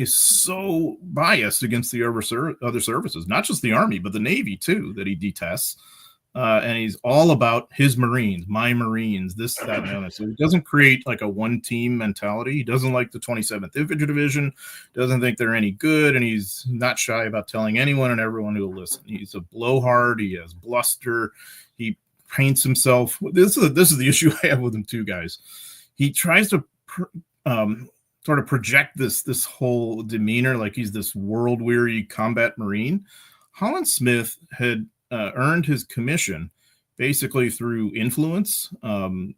so biased against the other services, not just the Army, but the Navy too, that he detests. And he's all about his Marines, my Marines, this, that, and the other. So he doesn't create like a one-team mentality. He doesn't like the 27th Infantry Division, doesn't think they're any good, and he's not shy about telling anyone and everyone who will listen. He's a blowhard. He has bluster. He paints himself. This is the issue I have with him too, guys. He tries to sort of project this whole demeanor like he's this world-weary combat Marine. Holland Smith had earned his commission basically through influence.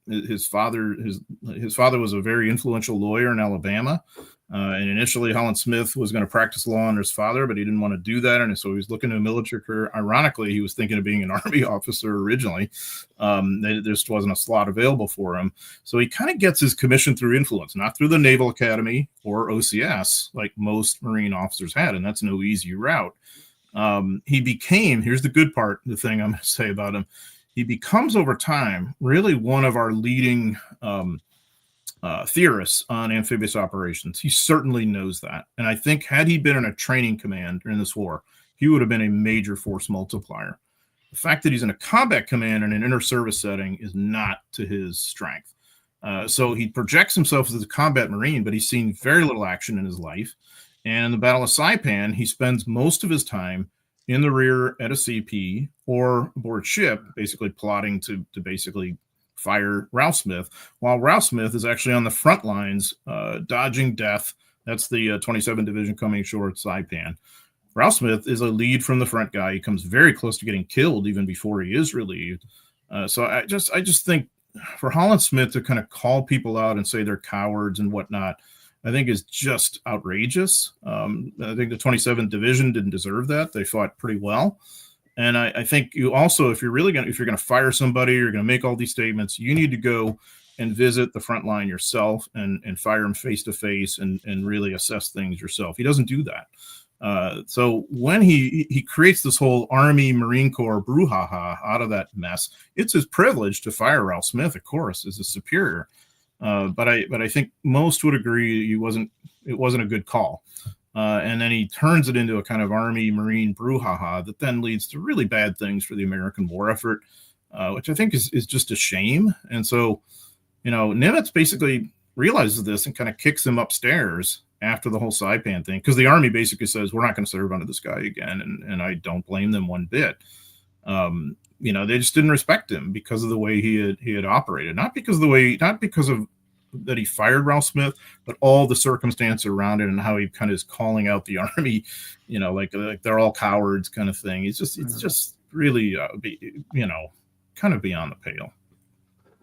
His father was a very influential lawyer in Alabama. And initially Holland Smith was going to practice law under his father, but he didn't want to do that. And so he was looking at a military career. Ironically, he was thinking of being an Army officer originally. There just wasn't a slot available for him. So he kind of gets his commission through influence, not through the Naval Academy or OCS, like most Marine officers had. And that's no easy route. He became, here's the good part, the thing I'm going to say about him. He becomes over time really one of our leading theorists on amphibious operations. He certainly knows that. And I think had he been in a training command during this war, he would have been a major force multiplier. The fact that he's in a combat command in an inter-service setting is not to his strength. So he projects himself as a combat Marine, but he's seen very little action in his life. And in the Battle of Saipan, he spends most of his time in the rear at a CP or aboard ship, basically plotting to basically fire Ralph Smith, while Ralph Smith is actually on the front lines, dodging death. That's the 27th Division coming ashore at Saipan. Ralph Smith is a lead from the front guy. He comes very close to getting killed even before he is relieved. So I just think for Holland Smith to kind of call people out and say they're cowards and whatnot, I think is just outrageous. I think the 27th Division didn't deserve that. They fought pretty well. And I think you also, if you're going to fire somebody, you're going to make all these statements, you need to go and visit the front line yourself and fire them face to face and really assess things yourself. He doesn't do that. So when he creates this whole Army Marine Corps brouhaha out of that mess, it's his privilege to fire Ralph Smith, of course, as a superior. But I think most would agree it wasn't a good call. And then he turns it into a kind of Army Marine brouhaha that then leads to really bad things for the American war effort, which I think is just a shame. And so, Nimitz basically realizes this and kind of kicks him upstairs after the whole Saipan thing, because the Army basically says, we're not going to serve under this guy again. And I don't blame them one bit. They just didn't respect him because of the way he had operated, not because of that he fired Ralph Smith, but all the circumstance around it and how he kind of is calling out the Army, like they're all cowards kind of thing. It's just really, kind of beyond the pale.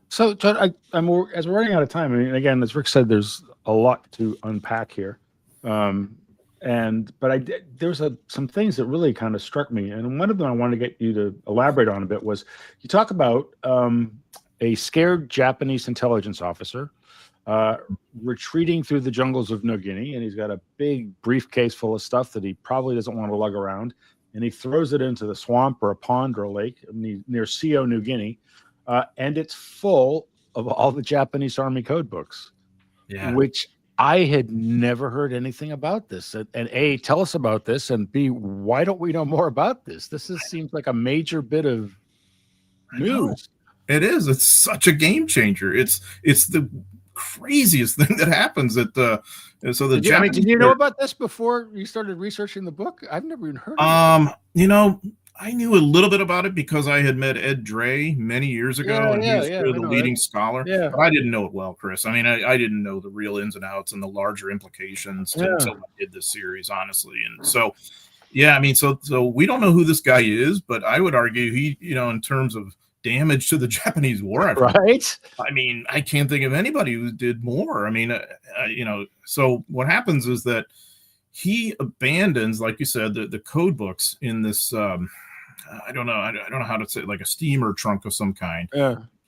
So, John, as we're running out of time, I mean, again, as Rick said, there's a lot to unpack here. But there's some things that really kind of struck me. And one of them I wanted to get you to elaborate on a bit was you talk about a scared Japanese intelligence officer retreating through the jungles of New Guinea, and he's got a big briefcase full of stuff that he probably doesn't want to lug around, and he throws it into the swamp or a pond or a lake near Sio, New Guinea, and it's full of all the Japanese Army code books, which I had never heard anything about this. And A, tell us about this, and B, why don't we know more about this? Seems like a major bit of news. It is. It's such a game changer. It's the craziest thing that happens at did you know about this before you started researching the book? I've never even heard of it. I knew a little bit about it because I had met Ed Dre many years ago, and he was the leading scholar. Yeah. But I didn't know it well, Chris. I mean, I didn't know the real ins and outs and the larger implications until I did this series, honestly. And so, so we don't know who this guy is, but I would argue he, in terms of damage to the Japanese war effort, right? I mean, I can't think of anybody who did more. I mean, so what happens is that he abandons, like you said, the code books in this, I don't know how to say it, like a steamer trunk of some kind,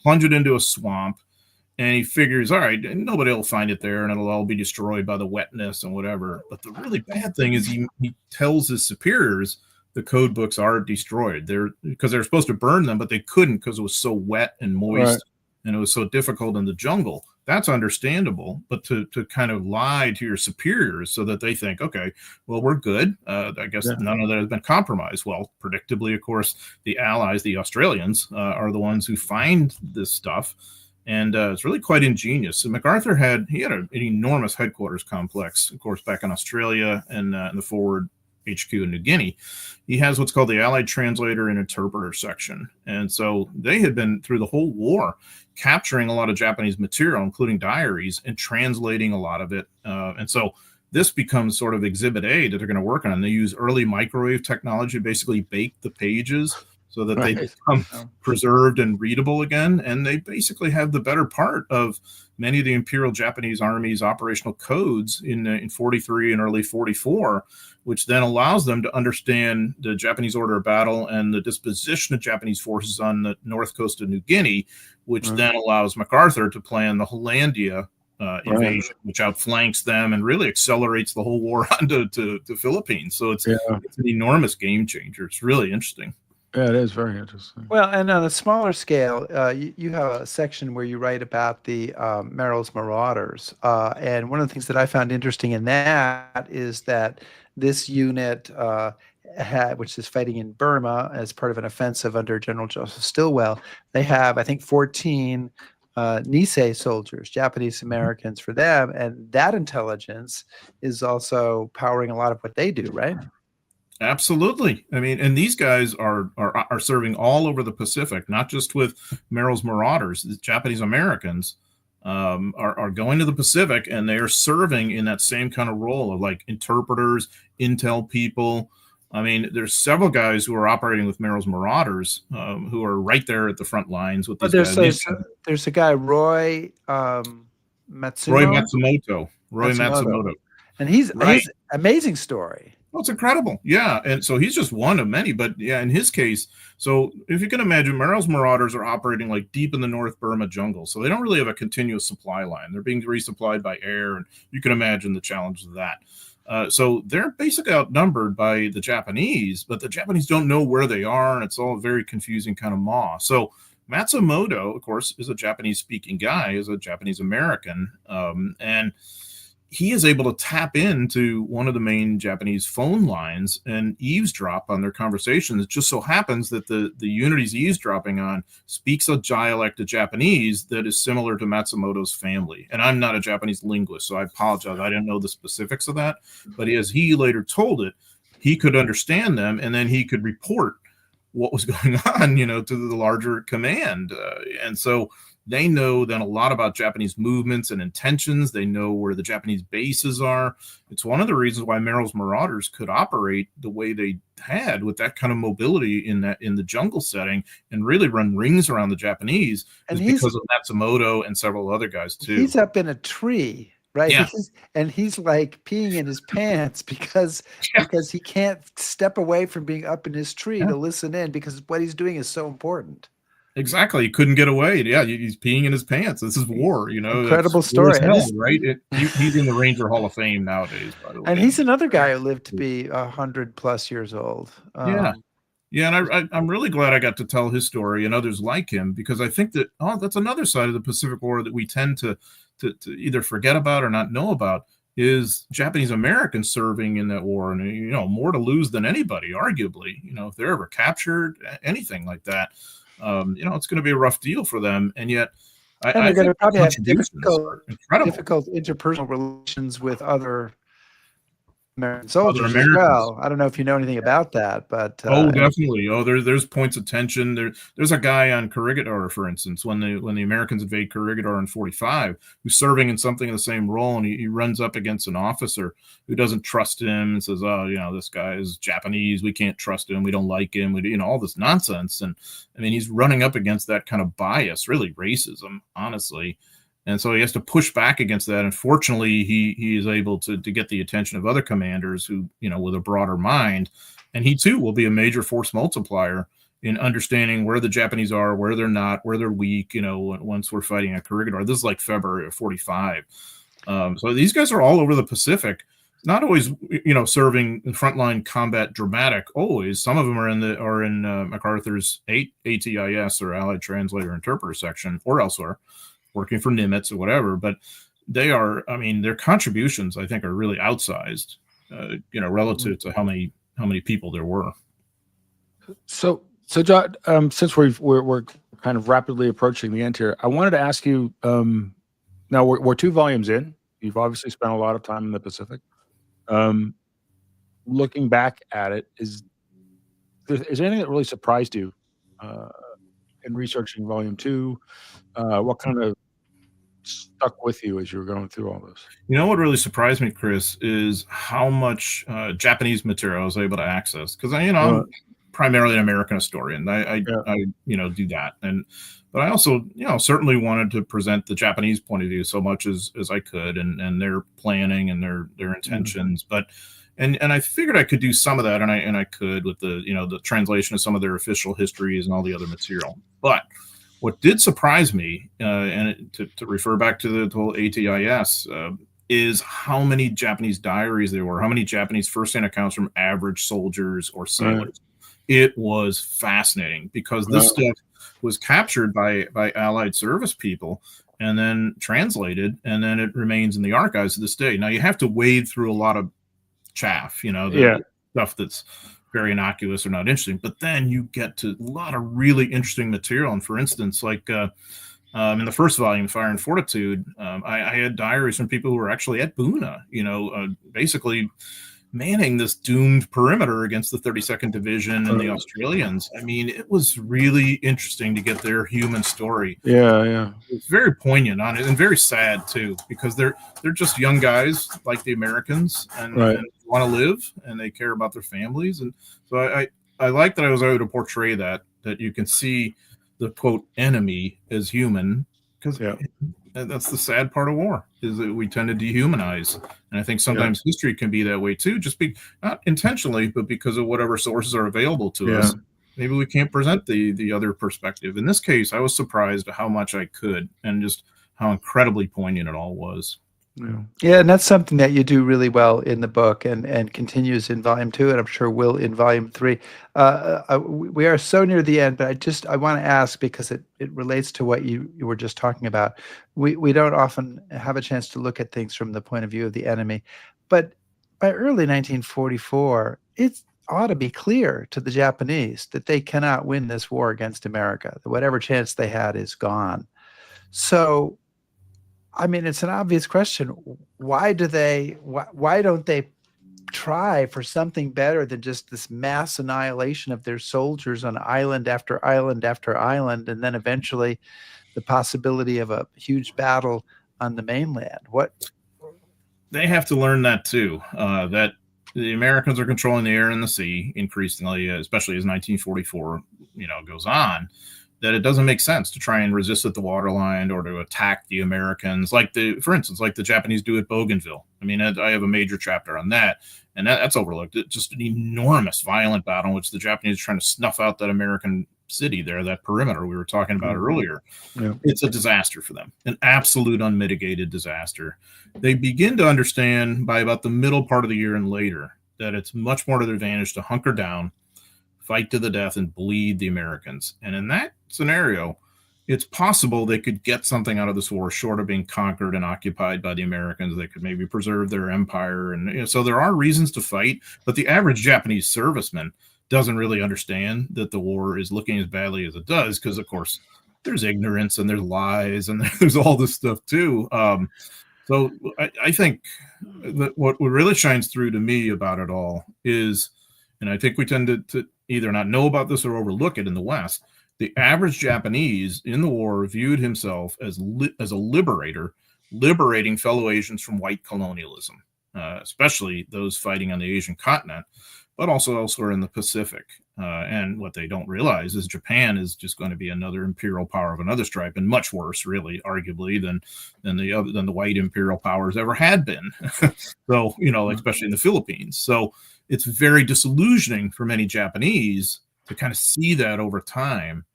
plunge it into a swamp, and he figures, all right, nobody will find it there and it'll all be destroyed by the wetness and whatever. But the really bad thing is he tells his superiors the code books are destroyed. Because they're supposed to burn them, but they couldn't because it was so wet and moist and it was so difficult in the jungle. That's understandable, but to kind of lie to your superiors so that they think, okay, well, we're good. I guess none of that has been compromised. Well, predictably, of course, the Allies, the Australians, are the ones who find this stuff. And it's really quite ingenious. So MacArthur had an enormous headquarters complex, of course, back in Australia and in the forward HQ in New Guinea. He has what's called the Allied Translator and Interpreter section. And so they had been through the whole war capturing a lot of Japanese material, including diaries, and translating a lot of it. And so this becomes sort of Exhibit A that they're going to work on. They use early microwave technology to basically bake the pages so that they become preserved and readable again. And they basically have the better part of many of the Imperial Japanese Army's operational codes in 43 and early 44, which then allows them to understand the Japanese order of battle and the disposition of Japanese forces on the north coast of New Guinea, which then allows MacArthur to plan the Hollandia invasion, which outflanks them and really accelerates the whole war onto the Philippines. So it's an enormous game changer. It's really interesting. Yeah, it is very interesting. Well, and on a smaller scale, you have a section where you write about the Merrill's Marauders. And one of the things that I found interesting in that is that this unit, which is fighting in Burma as part of an offensive under General Joseph Stilwell, they have, I think, 14 Nisei soldiers, Japanese Americans for them. And that intelligence is also powering a lot of what they do, right? Absolutely. I mean, and these guys are serving all over the Pacific, not just with Merrill's Marauders. The Japanese Americans are going to the Pacific, and they are serving in that same kind of role of like interpreters, intel people. I mean, there's several guys who are operating with Merrill's Marauders who are right there at the front lines with these guys. There's a guy, Roy Matsumoto. And he's amazing story. Well, it's incredible. Yeah. And so he's just one of many. But yeah, in his case, so if you can imagine, Merrill's Marauders are operating like deep in the North Burma jungle. So they don't really have a continuous supply line. They're being resupplied by air. And you can imagine the challenges of that. So they're basically outnumbered by the Japanese, but the Japanese don't know where they are. And it's all a very confusing kind of maw. So Matsumoto, of course, is a Japanese speaking guy, is a Japanese American. And he is able to tap into one of the main Japanese phone lines and eavesdrop on their conversations. It just so happens that the unit he's eavesdropping on speaks a dialect of Japanese that is similar to Matsumoto's family. And I'm not a Japanese linguist, so I apologize. I didn't know the specifics of that. But as he later told it, he could understand them, and then he could report what was going on, to the larger command. And so they know then a lot about Japanese movements and intentions. They know where the Japanese bases are. It's one of the reasons why Merrill's Marauders could operate the way they had with that kind of mobility in the jungle setting and really run rings around the Japanese, and because of Matsumoto and several other guys too. He's up in a tree, right? Yeah. He's like peeing in his pants because he can't step away from being up in his tree to listen in, because what he's doing is so important. Exactly. He couldn't get away. Yeah, he's peeing in his pants. This is war, Incredible story. Right? He's in the Ranger Hall of Fame nowadays, by the way. And he's another guy who lived to be 100+ years old. Yeah. And I'm really glad I got to tell his story and others like him, because I think that, that's another side of the Pacific War that we tend to either forget about or not know about, is Japanese Americans serving in that war, and, more to lose than anybody, arguably, if they're ever captured, anything like that. It's going to be a rough deal for them, and yet they're going to probably have difficult interpersonal relations with other American soldiers as well. I don't know if you know anything about that, but definitely. There's points of tension. There's a guy on Corregidor, for instance, when the Americans invade Corregidor in 1945, who's serving in something of the same role, and he runs up against an officer who doesn't trust him and says, this guy is Japanese, we can't trust him, we don't like him, all this nonsense. And I mean, he's running up against that kind of bias, really racism, honestly. And so he has to push back against that. And fortunately, he is able to get the attention of other commanders who, with a broader mind. And he, too, will be a major force multiplier in understanding where the Japanese are, where they're not, where they're weak, once we're fighting at Corregidor. This is like February of 1945. So these guys are all over the Pacific, not always, serving in frontline combat dramatic, always. Some of them are in MacArthur's ATIS, or Allied Translator Interpreter section, or elsewhere, working for Nimitz or whatever, but they are, their contributions, I think, are really outsized, relative to how many people there were. So John, since we're kind of rapidly approaching the end here, I wanted to ask you, now we're 2 volumes in, you've obviously spent a lot of time in the Pacific. Looking back at it, is there anything that really surprised you in researching volume 2? What kind of stuck with you as you were going through all this? What really surprised me, Chris, is how much Japanese material I was able to access, because I'm primarily an American historian. I do that, but I also certainly wanted to present the Japanese point of view so much as I could, and their planning and their intentions. But and I figured I could do some of that, and I could with the translation of some of their official histories and all the other material. But what did surprise me, and to refer back to the whole ATIS, is how many Japanese diaries there were, how many Japanese first-hand accounts from average soldiers or sailors. It was fascinating because this stuff was captured by Allied service people and then translated, and then it remains in the archives to this day. Now you have to wade through a lot of chaff, the stuff that's very innocuous or not interesting, but then you get to a lot of really interesting material. And for instance, like in the first volume, Fire and Fortitude, I had diaries from people who were actually at Buna, basically manning this doomed perimeter against the 32nd Division and the Australians. I mean, it was really interesting to get their human story. Yeah. It's very poignant on it, and very sad too, because they're just young guys like the Americans, and want to live, and they care about their families. And so I like that I was able to portray that you can see the quote enemy as human, because that's the sad part of war, is that we tend to dehumanize. And I think sometimes history can be that way too, just not intentionally, but because of whatever sources are available to us. Maybe we can't present the other perspective. In this case, I was surprised at how much I could, and just how incredibly poignant it all was. Yeah, and that's something that you do really well in the book, and continues in volume 2, and I'm sure will in volume 3. We are so near the end, but I want to ask, because it relates to what you were just talking about. We don't often have a chance to look at things from the point of view of the enemy, but by early 1944, it ought to be clear to the Japanese that they cannot win this war against America. That whatever chance they had is gone. So, I mean, it's an obvious question. Why don't they try for something better than just this mass annihilation of their soldiers on island after island after island, and then eventually the possibility of a huge battle on the mainland? What? They have to learn that too, that the Americans are controlling the air and the sea increasingly, especially as 1944, goes on. That it doesn't make sense to try and resist at the waterline or to attack the Americans, for instance, like the Japanese do at Bougainville. I mean, I have a major chapter on that, and that's overlooked. It's just an enormous, violent battle in which the Japanese are trying to snuff out that American city there, that perimeter we were talking about earlier. It's a disaster for them, an absolute unmitigated disaster. They begin to understand by about the middle part of the year and later that it's much more to their advantage to hunker down, fight to the death, and bleed the Americans. And in that scenario, it's possible they could get something out of this war short of being conquered and occupied by the Americans. They could maybe preserve their empire. And so there are reasons to fight, but the average Japanese serviceman doesn't really understand that the war is looking as badly as it does, because, of course, there's ignorance and there's lies and there's all this stuff too. So I think that what really shines through to me about it all is, and I think we tend to either not know about this or overlook it in the West, the average Japanese in the war viewed himself as a liberator, liberating fellow Asians from white colonialism, especially those fighting on the Asian continent, but also elsewhere in the Pacific. And what they don't realize is Japan is just going to be another imperial power of another stripe, and much worse, really, arguably, than the white imperial powers ever had been. So, especially in the Philippines. So it's very disillusioning for many Japanese to kind of see that over time.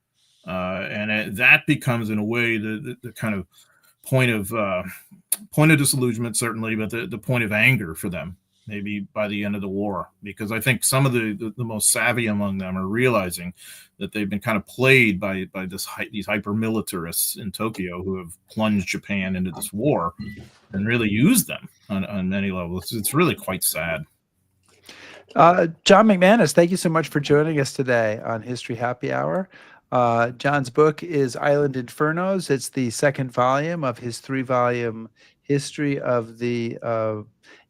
And that becomes, in a way, the kind of point of disillusionment, certainly, but the point of anger for them, maybe by the end of the war, because I think some of the most savvy among them are realizing that they've been kind of played by these hyper-militarists in Tokyo who have plunged Japan into this war and really used them on many levels. It's really quite sad. John McManus, thank you so much for joining us today on History Happy Hour. John's book is Island Infernos. It's the second volume of his 3-volume history of the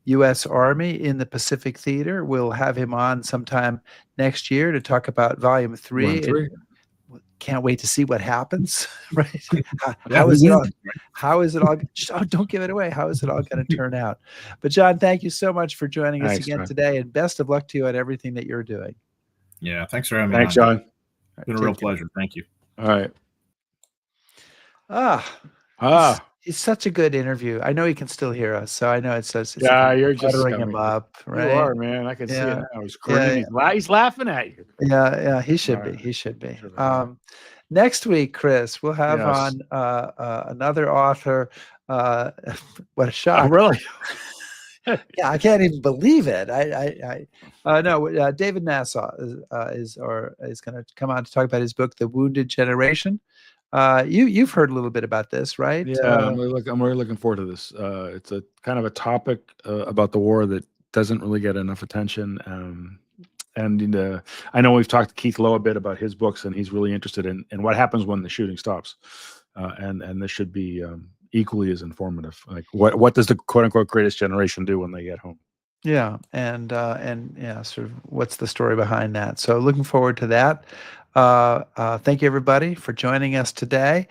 U.S. Army in the Pacific Theater. We'll have him on sometime next year to talk about volume 3. Can't wait to see what happens. Right? How is it all? Oh, don't give it away. How is it all going to turn out? But John, thank you so much for joining us again today, and best of luck to you on everything that you're doing. Yeah, thanks for having me. Thanks, John. It's been a real pleasure. Thank you. All right. It's such a good interview. I know he can still hear us, so I know it's you're just buttering him up, right? You are, man. I can see it now. He's laughing at you. Yeah, he should be. He should be. Next week, Chris, we'll have on another author. What a shock! Oh, really? Yeah, I can't even believe it. No, David Nassau is going to come on to talk about his book, The Wounded Generation. You've heard a little bit about this, right? Yeah, I'm really looking forward to this. It's a kind of a topic about the war that doesn't really get enough attention. And I know we've talked to Keith Lowe a bit about his books, and he's really interested in what happens when the shooting stops. And this should be equally as informative. Like what does the quote unquote greatest generation do when they get home? Yeah, and yeah, sort of what's the story behind that? So looking forward to that. Thank you everybody for joining us today.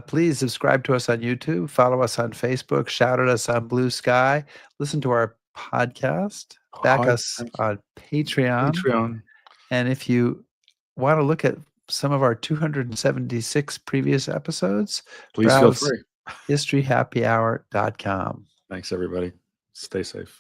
Please subscribe to us on YouTube, follow us on Facebook, shout at us on Blue Sky, listen to our podcast, back us on Patreon. And if you want to look at some of our 276 previous episodes, please feel free. historyhappyhour.com. Thanks everybody. Stay safe.